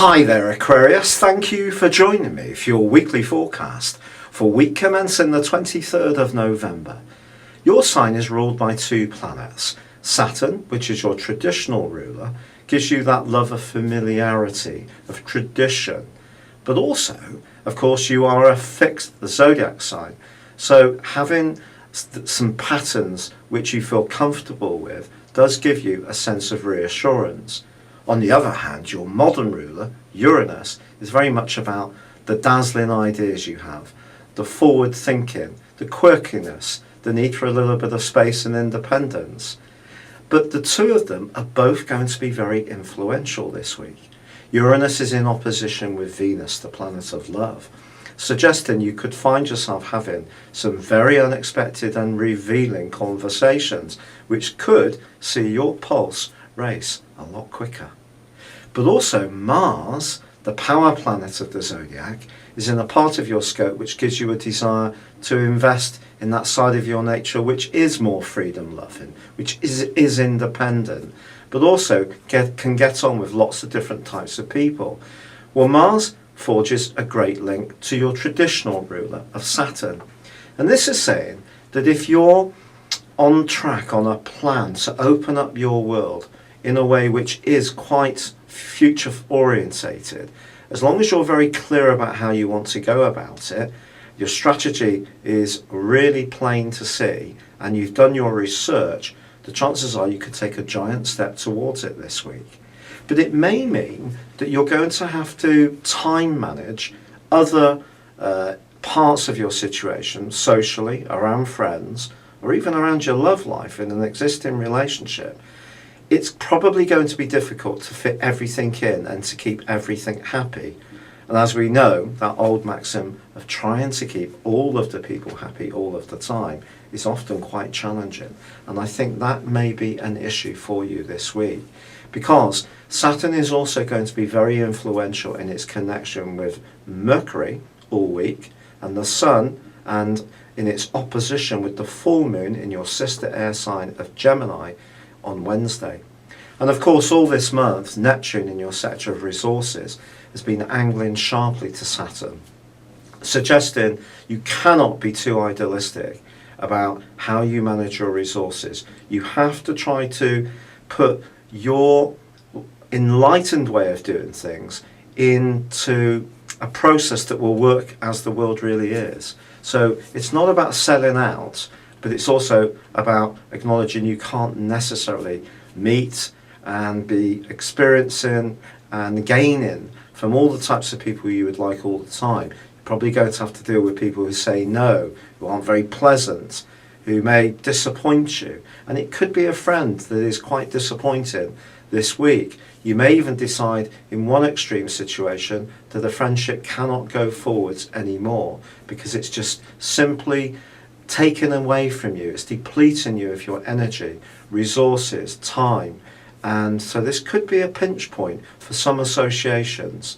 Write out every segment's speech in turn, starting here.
Hi there Aquarius, thank you for joining me for your weekly forecast for week commencing the 23rd of November. Your sign is ruled by two planets. Saturn, which is your traditional ruler, gives you that love of familiarity, of tradition. But also, of course, you are a fixed zodiac sign. So having some patterns which you feel comfortable with does give you a sense of reassurance. On the other hand, your modern ruler, Uranus, is very much about the dazzling ideas you have, the forward thinking, the quirkiness, the need for a little bit of space and independence. But the two of them are both going to be very influential this week. Uranus is in opposition with Venus, the planet of love, suggesting you could find yourself having some very unexpected and revealing conversations which could see your pulse race a lot quicker. But also Mars, the power planet of the zodiac, is in a part of your scope which gives you a desire to invest in that side of your nature which is more freedom loving, which is independent, but also can get on with lots of different types of people. Well, Mars forges a great link to your traditional ruler of Saturn. And this is saying that if you're on track, on a plan to open up your world in a way which is quite future orientated, as long as you're very clear about how you want to go about it, your strategy is really plain to see, and you've done your research, the chances are you could take a giant step towards it this week. But it may mean that you're going to have to time manage other parts of your situation, socially, around friends, or even around your love life in an existing relationship. It's probably going to be difficult to fit everything in and to keep everything happy. And as we know, that old maxim of trying to keep all of the people happy all of the time is often quite challenging. And I think that may be an issue for you this week, because Saturn is also going to be very influential in its connection with Mercury all week, and the Sun, and in its opposition with the full moon in your sister air sign of Gemini on Wednesday. And of course, all this month, Neptune in your sector of resources has been angling sharply to Saturn, suggesting you cannot be too idealistic about how you manage your resources. You have to try to put your enlightened way of doing things into a process that will work as the world really is. So it's not about selling out, but it's also about acknowledging you can't necessarily meet and be experiencing and gaining from all the types of people you would like all the time. You're probably going to have to deal with people who say no, who aren't very pleasant, who may disappoint you. And it could be a friend that is quite disappointing this week. You may even decide in one extreme situation that a friendship cannot go forwards anymore because it's just simply taken away from you. It's depleting you of your energy, resources, time. And so this could be a pinch point for some associations.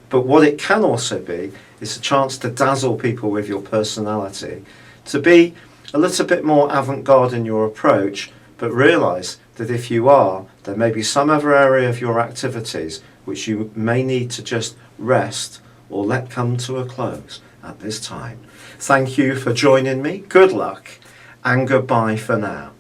But what it can also be is a chance to dazzle people with your personality, to be a little bit more avant-garde in your approach, but realise that if you are, there may be some other area of your activities which you may need to just rest or let come to a close at this time. Thank you for joining me. Good luck and goodbye for now.